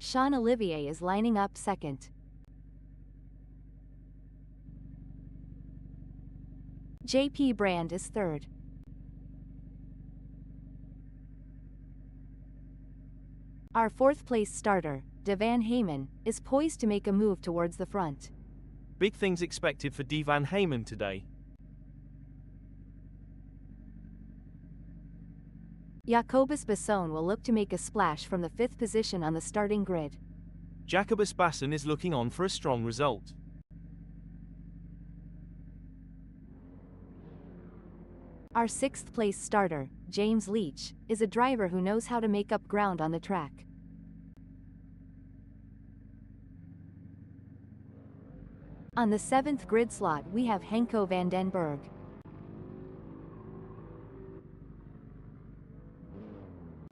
Sean Olivier is lining up second. JP Brand is third. Our fourth-place starter, Devan Heyman, is poised to make a move towards the front. Big things expected for Devan Heyman today. Jacobus Basson will look to make a splash from the fifth position on the starting grid. Jacobus Basson is looking on for a strong result. Our sixth-place starter, James Leach, is a driver who knows how to make up ground on the track. On the seventh grid slot we have Henko van den Berg.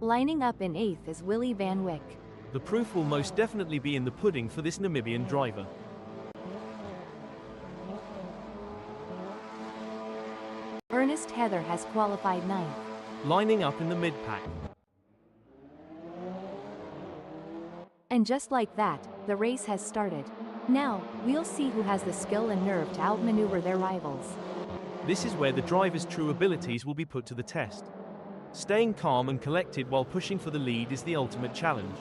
Lining up in eighth is Willy van Wyk. The proof will most definitely be in the pudding for this Namibian driver. Ernest Heather has qualified ninth. Lining up in the mid-pack. And just like that, the race has started. Now, we'll see who has the skill and nerve to outmaneuver their rivals. This is where the driver's true abilities will be put to the test. Staying calm and collected while pushing for the lead is the ultimate challenge.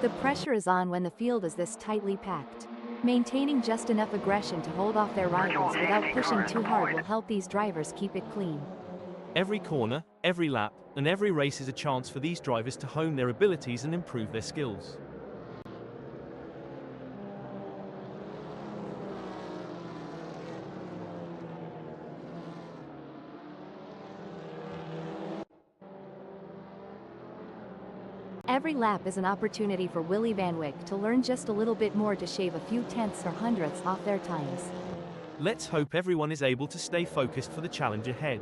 The pressure is on when the field is this tightly packed. Maintaining just enough aggression to hold off their rivals without pushing too hard will help these drivers keep it clean. Every corner, every lap, and every race is a chance for these drivers to hone their abilities and improve their skills. Every lap is an opportunity for Willy van Wyk to learn just a little bit more to shave a few tenths or hundredths off their times. Let's hope everyone is able to stay focused for the challenge ahead.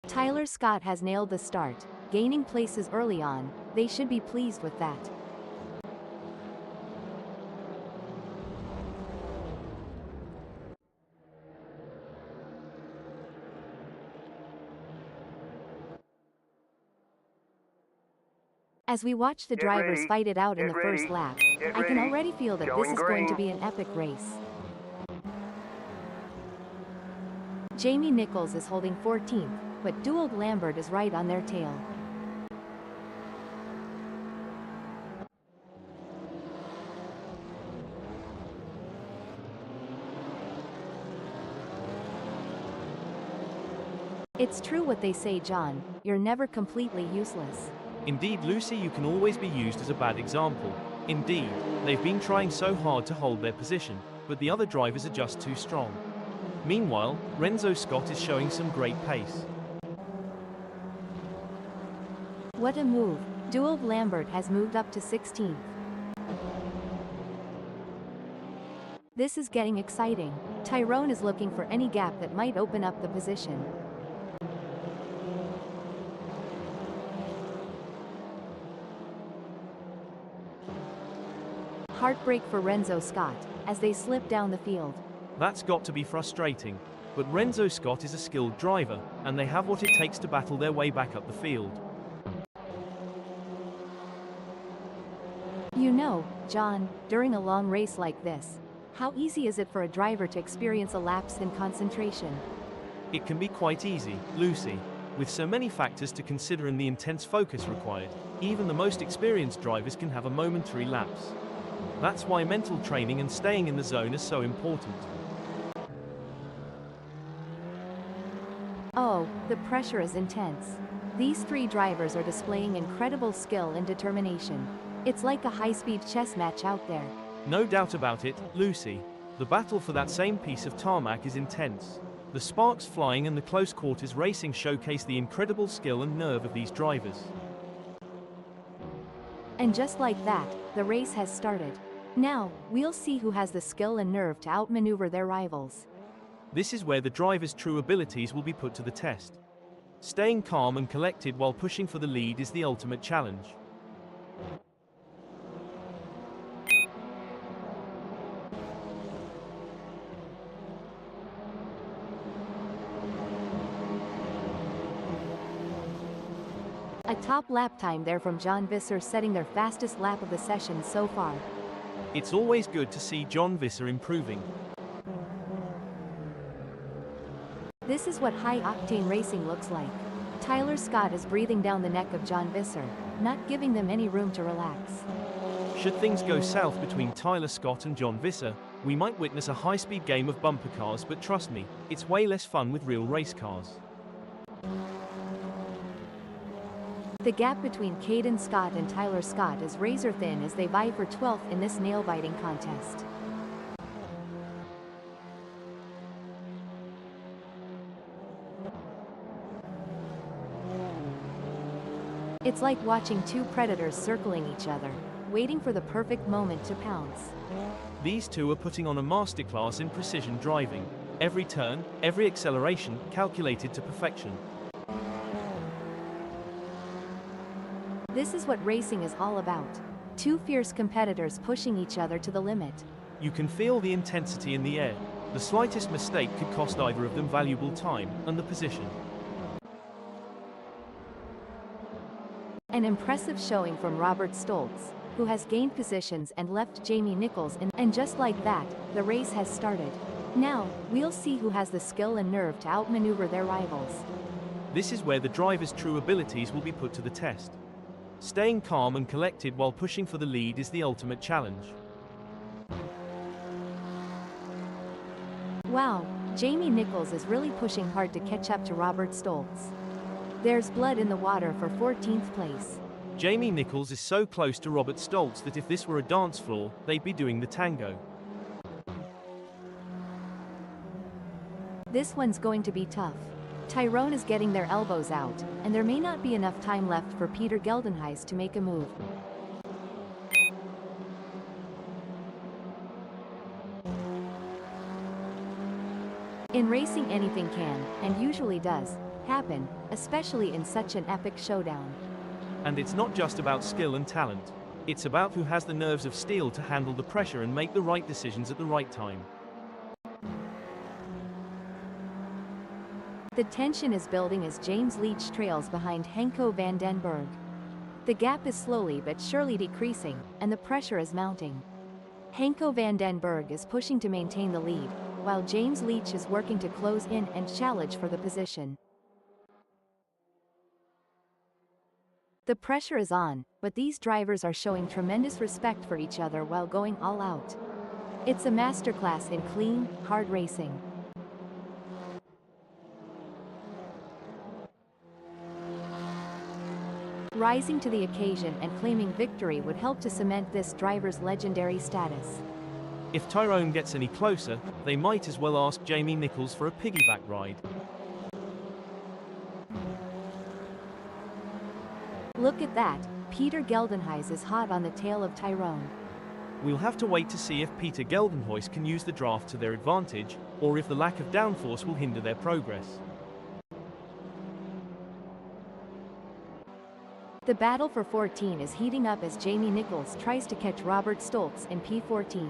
Tyler Scott has nailed the start, gaining places early on. They should be pleased with that. As we watch the drivers fight it out in the first lap, I can already feel that this is going to be an epic race. Jamie Nichols is holding 14th, but Doug Lambert is right on their tail. It's true what they say, John, you're never completely useless. Indeed, Lucy, you can always be used as a bad example. Indeed, they've been trying so hard to hold their position, but the other drivers are just too strong. Meanwhile, Renzo Scott is showing some great pace. What a move! Doug Lambert has moved up to 16th. This is getting exciting. Tyrone is looking for any gap that might open up the position. Heartbreak for Renzo Scott, as they slip down the field. That's got to be frustrating. But Renzo Scott is a skilled driver, and they have what it takes to battle their way back up the field. You know, John, during a long race like this, how easy is it for a driver to experience a lapse in concentration? It can be quite easy, Lucy. With so many factors to consider and the intense focus required, even the most experienced drivers can have a momentary lapse. That's why mental training and staying in the zone is so important. Oh, the pressure is intense. These three drivers are displaying incredible skill and determination. It's like a high-speed chess match out there. No doubt about it, Lucy. The battle for that same piece of tarmac is intense. The sparks flying and the close quarters racing showcase the incredible skill and nerve of these drivers. And just like that, the race has started. Now, we'll see who has the skill and nerve to outmaneuver their rivals. This is where the driver's true abilities will be put to the test. Staying calm and collected while pushing for the lead is the ultimate challenge. A top lap time there from John Visser, setting their fastest lap of the session so far. It's always good to see John Visser improving. This is what high-octane racing looks like. Tyler Scott is breathing down the neck of John Visser, not giving them any room to relax. Should things go south between Tyler Scott and John Visser, we might witness a high-speed game of bumper cars, but trust me, it's way less fun with real race cars. The gap between Caden Scott and Tyler Scott is razor thin as they vie for 12th in this nail-biting contest. It's like watching two predators circling each other, waiting for the perfect moment to pounce. These two are putting on a masterclass in precision driving. Every turn, every acceleration, calculated to perfection. This is what racing is all about. Two fierce competitors pushing each other to the limit. You can feel the intensity in the air. The slightest mistake could cost either of them valuable time and the position. An impressive showing from Robert Stoltz, who has gained positions and left Jamie Nichols in, and just like that, the race has started. Now, we'll see who has the skill and nerve to outmaneuver their rivals. This is where the driver's true abilities will be put to the test. Staying calm and collected while pushing for the lead is the ultimate challenge. Wow, Jamie Nichols is really pushing hard to catch up to Robert Stoltz. There's blood in the water for 14th place. Jamie Nichols is so close to Robert Stoltz that if this were a dance floor, they'd be doing the tango. This one's going to be tough. Tyrone is getting their elbows out, and there may not be enough time left for Peter Geldenhuys to make a move. In racing, anything can, and usually does, happen, especially in such an epic showdown. And it's not just about skill and talent. It's about who has the nerves of steel to handle the pressure and make the right decisions at the right time. The tension is building as James Leach trails behind Henko van den Berg. The gap is slowly but surely decreasing, and the pressure is mounting. Henko van den Berg is pushing to maintain the lead, while James Leach is working to close in and challenge for the position. The pressure is on, but these drivers are showing tremendous respect for each other while going all out. It's a masterclass in clean, hard racing. Rising to the occasion and claiming victory would help to cement this driver's legendary status. If Tyrone gets any closer, they might as well ask Jamie Nichols for a piggyback ride. Look at that, Peter Geldenhuys is hot on the tail of Tyrone. We'll have to wait to see if Peter Geldenhuys can use the draft to their advantage, or if the lack of downforce will hinder their progress. The battle for 14 is heating up as Jamie Nichols tries to catch Robert Stoltz in P14.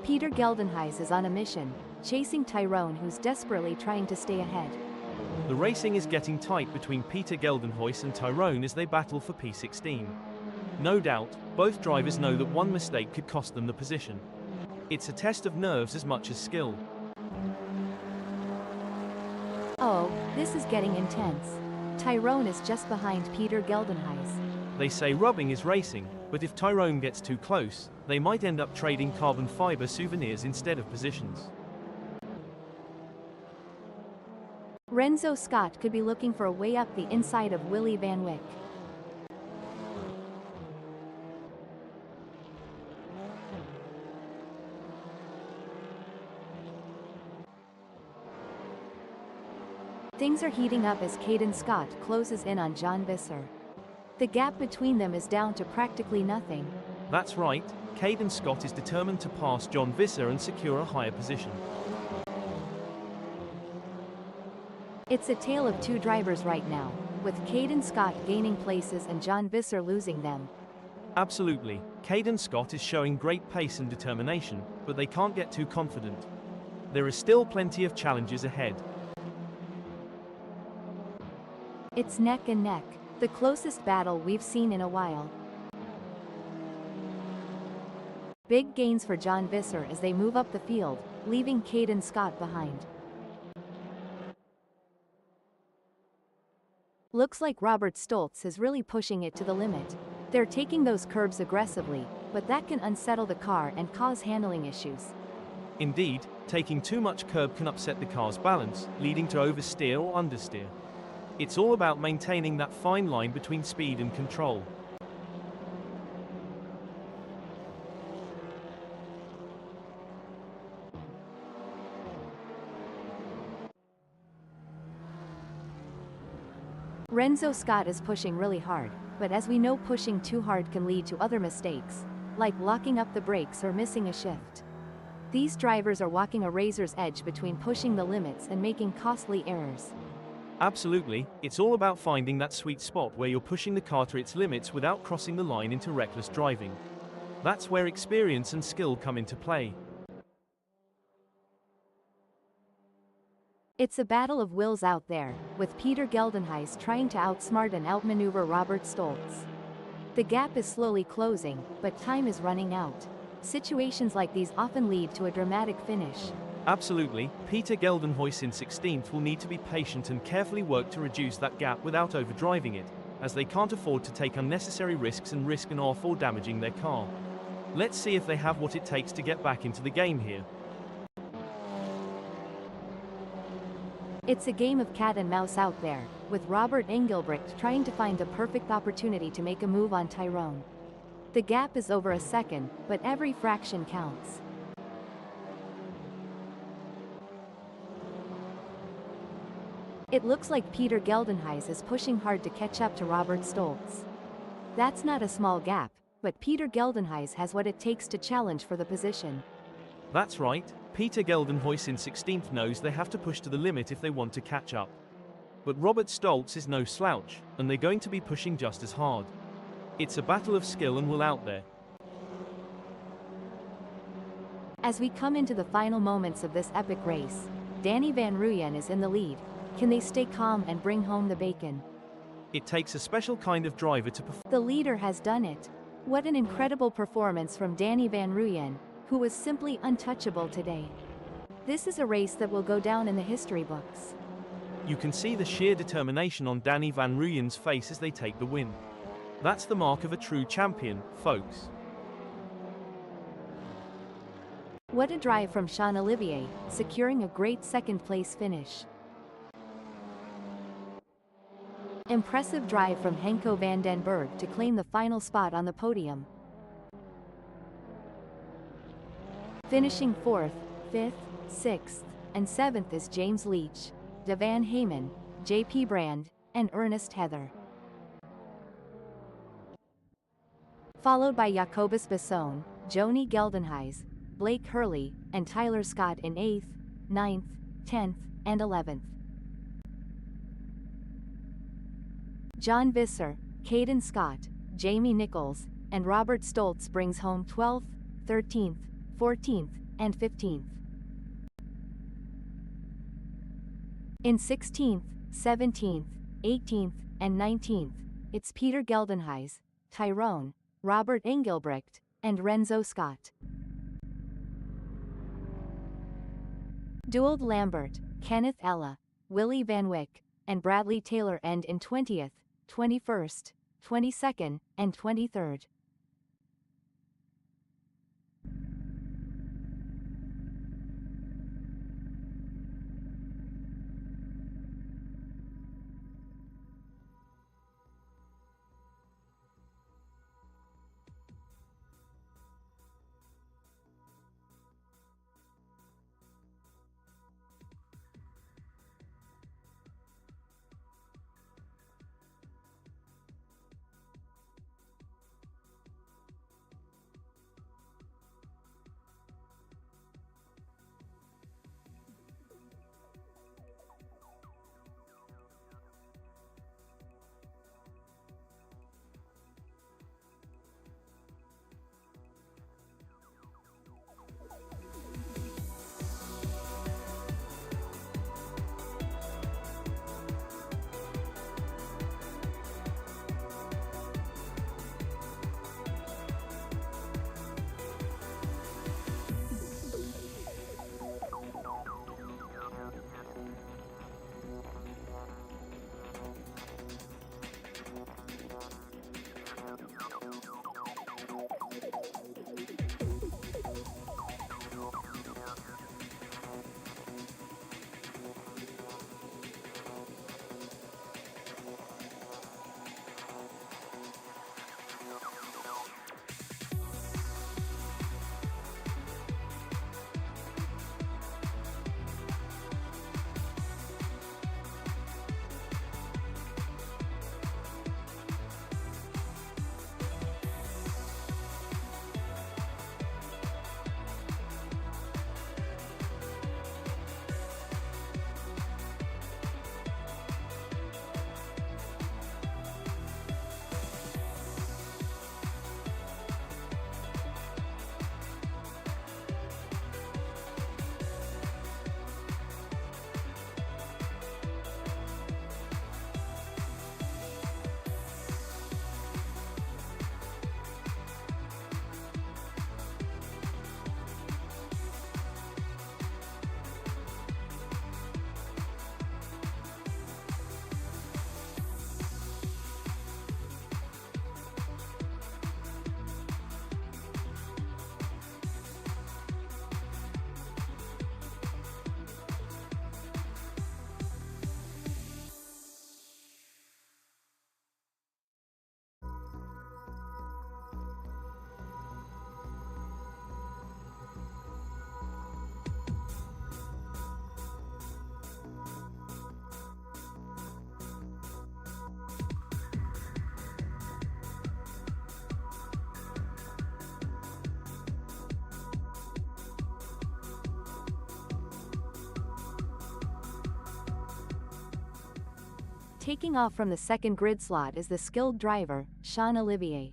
Peter Geldenhuys is on a mission, chasing Tyrone, who's desperately trying to stay ahead. The racing is getting tight between Peter Geldenhuys and Tyrone as they battle for P16. No doubt, both drivers know that one mistake could cost them the position. It's a test of nerves as much as skill. Oh, this is getting intense. Tyrone is just behind Peter Geldenhuys. They say rubbing is racing, but if Tyrone gets too close, they might end up trading carbon fiber souvenirs instead of positions. Renzo Scott could be looking for a way up the inside of Willy Van Wyck. Things are heating up as Caden Scott closes in on John Visser. The gap between them is down to practically nothing. That's right, Caden Scott is determined to pass John Visser and secure a higher position. It's a tale of two drivers right now, with Caden Scott gaining places and John Visser losing them. Absolutely. Caden Scott is showing great pace and determination, but they can't get too confident. There is still plenty of challenges ahead. It's neck and neck, the closest battle we've seen in a while. Big gains for John Visser as they move up the field, leaving Caden Scott behind. Looks like Robert Stoltz is really pushing it to the limit. They're taking those curbs aggressively, but that can unsettle the car and cause handling issues. Indeed, taking too much curb can upset the car's balance, leading to oversteer or understeer. It's all about maintaining that fine line between speed and control. Renzo Scott is pushing really hard, but as we know, pushing too hard can lead to other mistakes, like locking up the brakes or missing a shift. These drivers are walking a razor's edge between pushing the limits and making costly errors. Absolutely, it's all about finding that sweet spot where you're pushing the car to its limits without crossing the line into reckless driving. That's where experience and skill come into play. It's a battle of wills out there, with Peter Geldenhuys trying to outsmart and outmaneuver Robert Stoltz. The gap is slowly closing, but time is running out. Situations like these often lead to a dramatic finish. Absolutely, Peter Geldenhuys in 16th will need to be patient and carefully work to reduce that gap without overdriving it, as they can't afford to take unnecessary risks and risk an off or damaging their car. Let's see if they have what it takes to get back into the game here. It's a game of cat and mouse out there, with Robert Engelbrecht trying to find the perfect opportunity to make a move on Tyrone. The gap is over a second, but every fraction counts. It looks like Peter Geldenhuys is pushing hard to catch up to Robert Stoltz. That's not a small gap, but Peter Geldenhuys has what it takes to challenge for the position. That's right, Peter Geldenhuys in 16th knows they have to push to the limit if they want to catch up. But Robert Stoltz is no slouch, and they're going to be pushing just as hard. It's a battle of skill and will out there. As we come into the final moments of this epic race, Danny Van Ruyen is in the lead. Can they stay calm and bring home the bacon? It takes a special kind of driver to perform. The leader has done it. What an incredible performance from Danny Van Ruyen, who was simply untouchable today. This is a race that will go down in the history books. You can see the sheer determination on Danny Van Ruyen's face as they take the win. That's the mark of a true champion, folks. What a drive from Sean Olivier, securing a great second-place finish. Impressive drive from Henko van den Berg to claim the final spot on the podium. Finishing 4th, 5th, 6th, and 7th is James Leach, Devan Heyman, JP Brand, and Ernest Heather. Followed by Jacobus Besson, Joni Geldenhuys, Blake Hurley, and Tyler Scott in 8th, 9th, 10th, and 11th. John Visser, Caden Scott, Jamie Nichols, and Robert Stoltz brings home 12th, 13th, 14th, and 15th. In 16th, 17th, 18th, and 19th, it's Peter Geldenhuys, Tyrone, Robert Engelbrecht, and Renzo Scott. Dewald Lambert, Kenneth Ella, Willie Van Wyck, and Bradley Taylor end in 20th, 21st, 22nd, and 23rd. Taking off from the second grid slot is the skilled driver, Sean Olivier.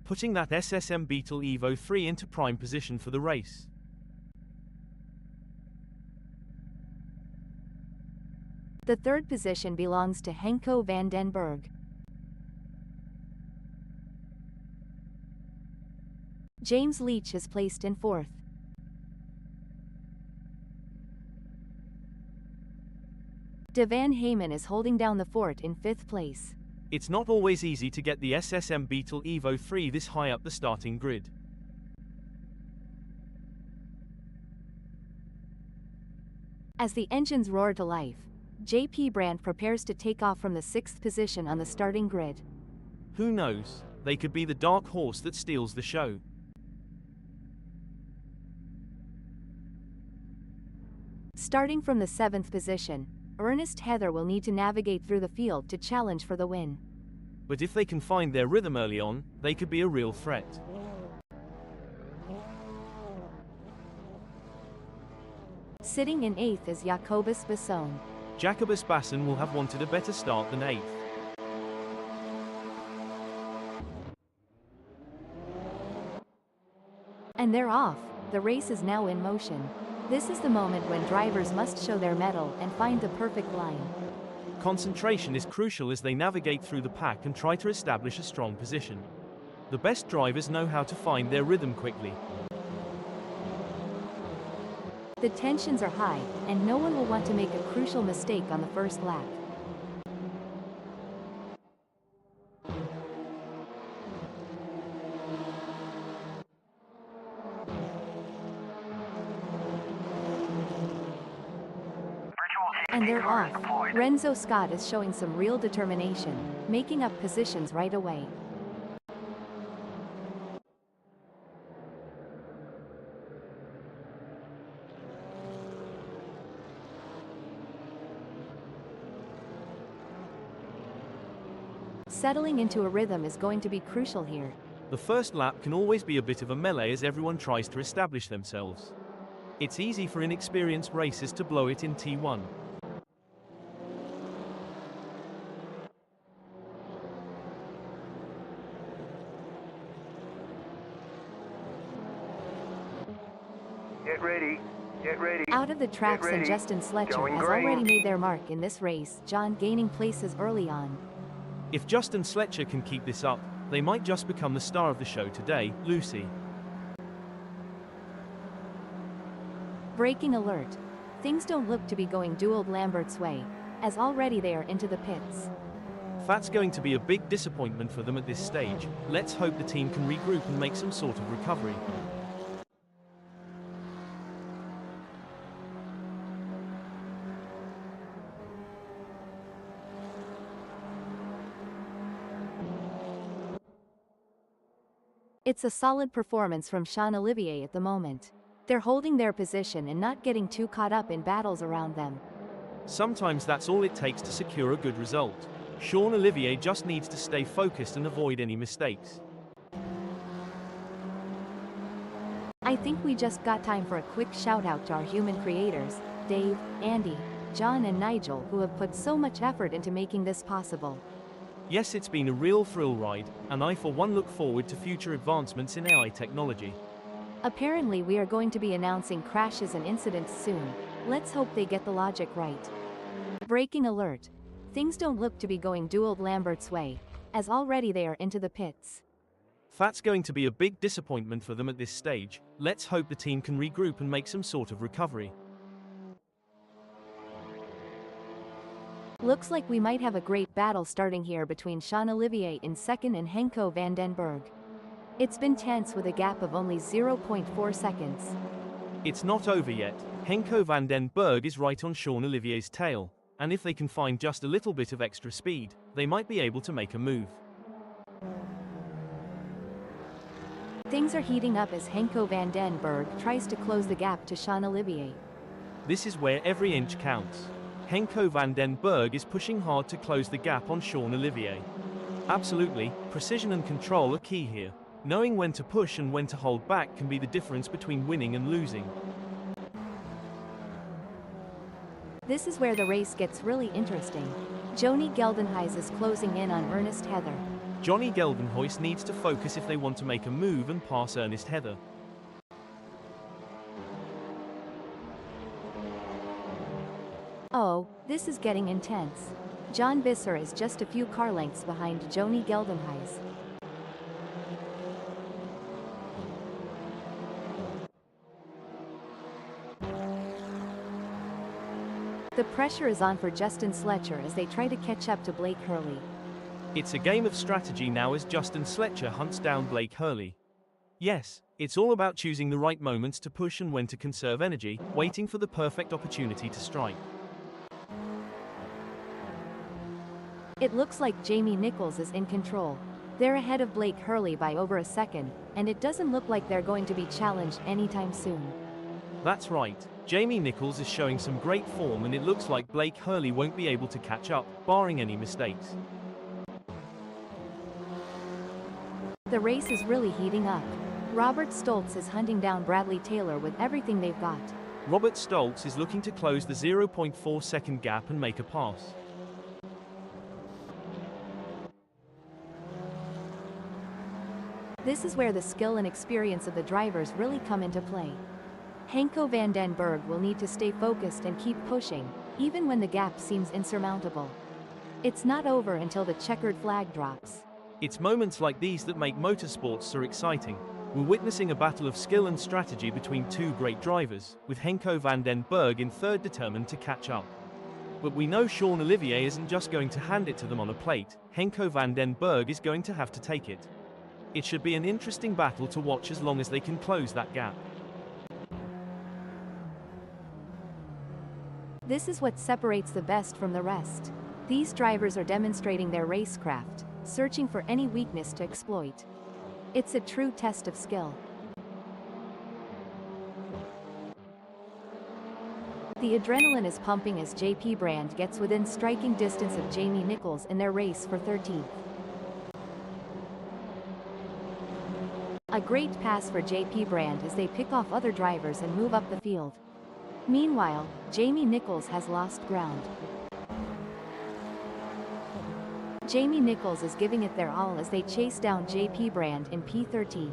Putting that SSM Beetle Evo 3 into prime position for the race. The third position belongs to Henko van den Berg. James Leach is placed in fourth. De Van Heyman is holding down the fort in fifth place. It's not always easy to get the SSM Beetle Evo 3 this high up the starting grid. As the engines roar to life, JP Brandt prepares to take off from the sixth position on the starting grid. Who knows? They could be the dark horse that steals the show. Starting from the seventh position, Ernest Heather will need to navigate through the field to challenge for the win. But if they can find their rhythm early on, they could be a real threat. Sitting in eighth is Jacobus Basson. Jacobus Basson will have wanted a better start than eighth. And they're off. The race is now in motion. This is the moment when drivers must show their mettle and find the perfect line. Concentration is crucial as they navigate through the pack and try to establish a strong position. The best drivers know how to find their rhythm quickly. The tensions are high, and no one will want to make a crucial mistake on the first lap. And they're off. Renzo Scott is showing some real determination, making up positions right away. Settling into a rhythm is going to be crucial here. The first lap can always be a bit of a melee as everyone tries to establish themselves. It's easy for inexperienced racers to blow it in T1. Get ready. Get ready. Out of the tracks, Get ready. and Justin Sletcher Going has green. already made their mark in this race, John gaining places early on. If Justin Sletcher can keep this up, they might just become the star of the show today, Lucy. Braking alert. Things don't look to be going Dewald Lambert's way, as already they are into the pits. That's going to be a big disappointment for them at this stage. Let's hope the team can regroup and make some sort of recovery. It's a solid performance from Sean Olivier at the moment. They're holding their position and not getting too caught up in battles around them. Sometimes that's all it takes to secure a good result. Sean Olivier just needs to stay focused and avoid any mistakes. I think we just got time for a quick shout out to our human creators, Dave, Andy, John and Nigel, who have put so much effort into making this possible. Yes, it's been a real thrill ride, and I for one look forward to future advancements in AI technology. Apparently we are going to be announcing crashes and incidents soon. Let's hope they get the logic right. Braking alert. Things don't look to be going Dewald Lambert's way, as already they are into the pits. That's going to be a big disappointment for them at this stage. Let's hope the team can regroup and make some sort of recovery. Looks like we might have a great battle starting here between Sean Olivier in second and Henko van den Berg. It's been tense with a gap of only 0.4 seconds. It's not over yet. Henko van den Berg is right on Sean Olivier's tail, and if they can find just a little bit of extra speed, they might be able to make a move. Things are heating up as Henko van den Berg tries to close the gap to Sean Olivier. This is where every inch counts. Henko van den Berg is pushing hard to close the gap on Sean Olivier. Absolutely, precision and control are key here. Knowing when to push and when to hold back can be the difference between winning and losing. This is where the race gets really interesting. Johnny Geldenhuys is closing in on Ernest Heather. Johnny Geldenhuys needs to focus if they want to make a move and pass Ernest Heather. Oh, this is getting intense. John Visser is just a few car lengths behind Johnny Geldenhuys. The pressure is on for Justin Sletcher as they try to catch up to Blake Hurley. It's a game of strategy now as Justin Sletcher hunts down Blake Hurley. Yes, it's all about choosing the right moments to push and when to conserve energy, waiting for the perfect opportunity to strike. It looks like Jamie Nichols is in control. They're ahead of Blake Hurley by over a second, and it doesn't look like they're going to be challenged anytime soon. That's right, Jamie Nichols is showing some great form and it looks like Blake Hurley won't be able to catch up, barring any mistakes. The race is really heating up. Robert Stoltz is hunting down Bradley Taylor with everything they've got. Robert Stoltz is looking to close the 0.4 second gap and make a pass. This is where the skill and experience of the drivers really come into play. Henko van den Berg will need to stay focused and keep pushing, even when the gap seems insurmountable. It's not over until the checkered flag drops. It's moments like these that make motorsports so exciting. We're witnessing a battle of skill and strategy between two great drivers, with Henko van den Berg in third determined to catch up. But we know Sean Olivier isn't just going to hand it to them on a plate. Henko van den Berg is going to have to take it. It should be an interesting battle to watch as long as they can close that gap. This is what separates the best from the rest. These drivers are demonstrating their racecraft, searching for any weakness to exploit. It's a true test of skill. The adrenaline is pumping as JP Brand gets within striking distance of Jamie Nichols in their race for 13th. A great pass for JP Brand as they pick off other drivers and move up the field. Meanwhile, Jamie Nichols has lost ground. Jamie Nichols is giving it their all as they chase down JP Brand in P13.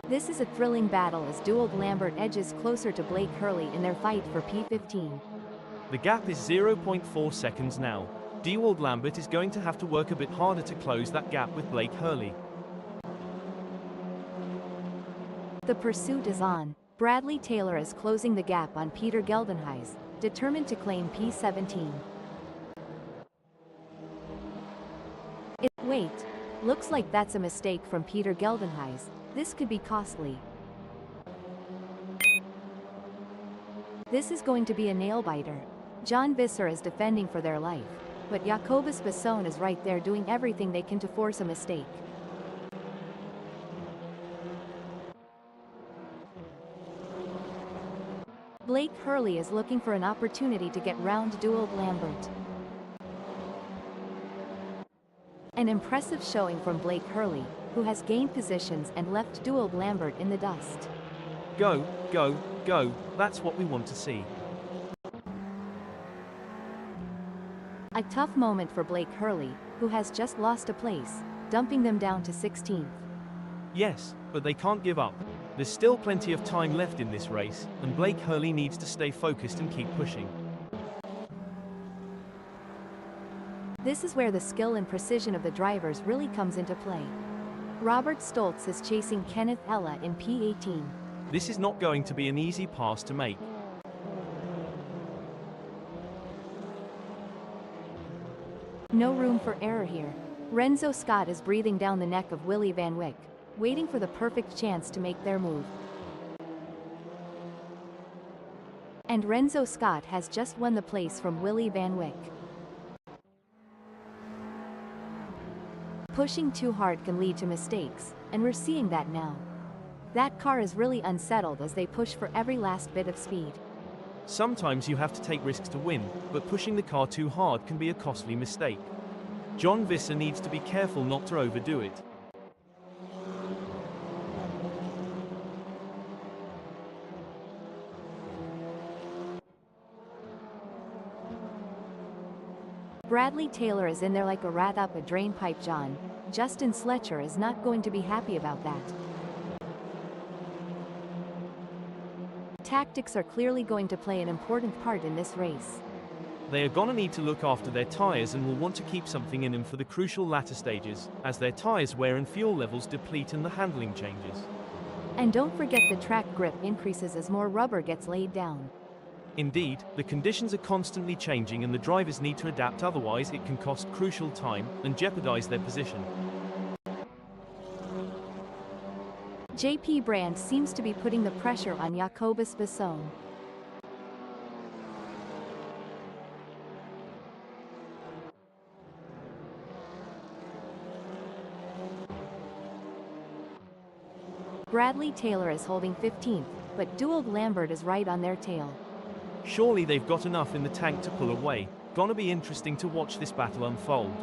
This is a thrilling battle as Dewald Lambert edges closer to Blake Hurley in their fight for P15. The gap is 0.4 seconds now. Dewald Lambert is going to have to work a bit harder to close that gap with Blake Hurley. The pursuit is on. Bradley Taylor is closing the gap on Peter Geldenhuys, determined to claim P17. Wait, looks like that's a mistake from Peter Geldenhuys. This could be costly. This is going to be a nail-biter. John Visser is defending for their life, but Jacobus Besson is right there doing everything they can to force a mistake. Blake Hurley is looking for an opportunity to get round Dewald Lambert. An impressive showing from Blake Hurley, who has gained positions and left Dewald Lambert in the dust. Go, go, go, that's what we want to see. A tough moment for Blake Hurley, who has just lost a place, dumping them down to 16th. Yes, but they can't give up. There's still plenty of time left in this race, and Blake Hurley needs to stay focused and keep pushing. This is where the skill and precision of the drivers really comes into play. Robert Stoltz is chasing Kenneth Ella in P18. This is not going to be an easy pass to make. No room for error here. Renzo Scott is breathing down the neck of Willie Van Wyck, waiting for the perfect chance to make their move. And Renzo Scott has just won the place from Willie Van Wyck. Pushing too hard can lead to mistakes, and we're seeing that now. That car is really unsettled as they push for every last bit of speed. Sometimes you have to take risks to win, but pushing the car too hard can be a costly mistake. John Visser needs to be careful not to overdo it. Bradley Taylor is in there like a rat up a drain pipe. Justin Sletcher is not going to be happy about that. Tactics are clearly going to play an important part in this race. They are gonna need to look after their tyres and will want to keep something in them for the crucial latter stages, as their tyres wear and fuel levels deplete and the handling changes. And don't forget the track grip increases as more rubber gets laid down. Indeed, the conditions are constantly changing and the drivers need to adapt, otherwise it can cost crucial time and jeopardize their position. JP Brand seems to be putting the pressure on Jacobus Besson. Bradley Taylor is holding 15th, but Duald Lambert is right on their tail. Surely they've got enough in the tank to pull away. Gonna be interesting to watch this battle unfold.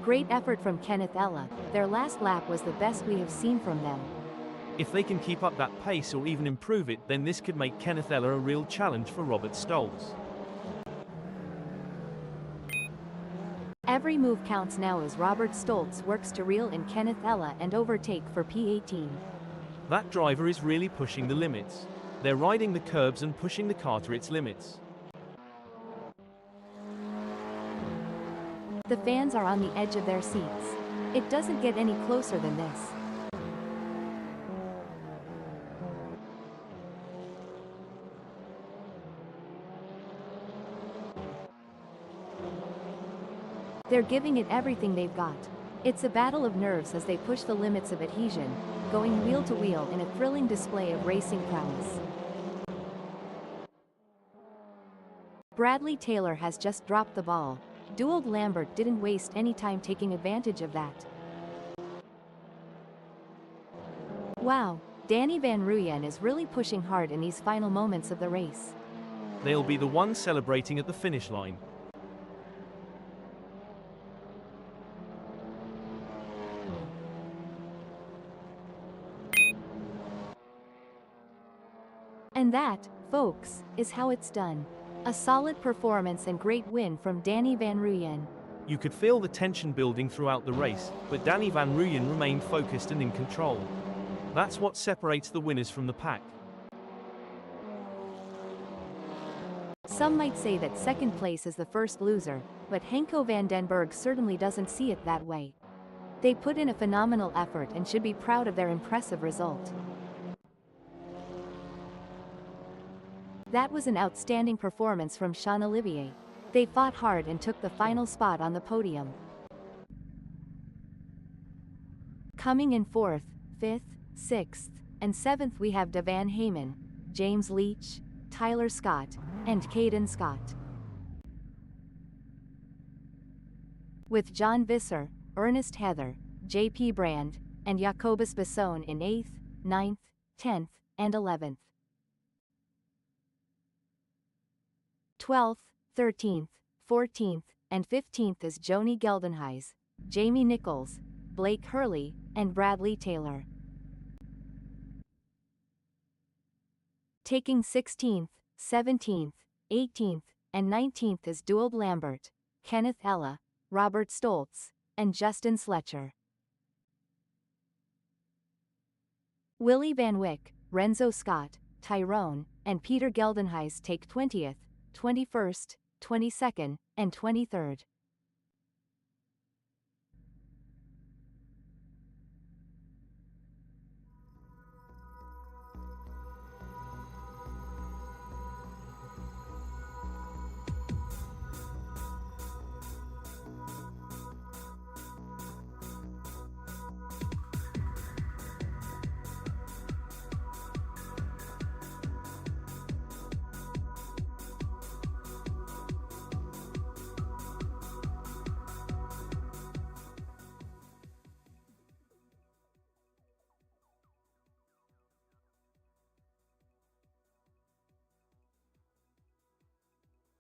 Great effort from Kenneth Ella. Their last lap was the best we have seen from them. If they can keep up that pace or even improve it, then this could make Kenneth Ella a real challenge for Robert Stolz. Every move counts now as Robert Stolz works to reel in Kenneth Ella and overtake for P18. That driver is really pushing the limits. They're riding the curbs and pushing the car to its limits. The fans are on the edge of their seats. It doesn't get any closer than this. They're giving it everything they've got. It's a battle of nerves as they push the limits of adhesion, going wheel to wheel in a thrilling display of racing prowess. Bradley Taylor has just dropped the ball. Duald Lambert didn't waste any time taking advantage of that. Wow, Danny Van Ruyen is really pushing hard in these final moments of the race. They'll be the ones celebrating at the finish line. And that, folks, is how it's done. A solid performance and great win from Danny Van Ruyen. You could feel the tension building throughout the race, but Danny Van Ruyen remained focused and in control. That's what separates the winners from the pack. Some might say that second place is the first loser, but Henko van den Berg certainly doesn't see it that way. They put in a phenomenal effort and should be proud of their impressive result. That was an outstanding performance from Sean Olivier. They fought hard and took the final spot on the podium. Coming in 4th, 5th, 6th, and 7th we have Devan Heyman, James Leach, Tyler Scott, and Caden Scott. With John Visser, Ernest Heather, JP Brand, and Jacobus Besson in 8th, 9th, 10th, and 11th. 12th, 13th, 14th, and 15th is Joni Geldenhuys, Jamie Nichols, Blake Hurley, and Bradley Taylor. Taking 16th, 17th, 18th, and 19th is Duald Lambert, Kenneth Ella, Robert Stolz, and Justin Sletcher. Willie Van Wyck, Renzo Scott, Tyrone, and Peter Geldenhuys take 20th, 21st, 22nd, and 23rd.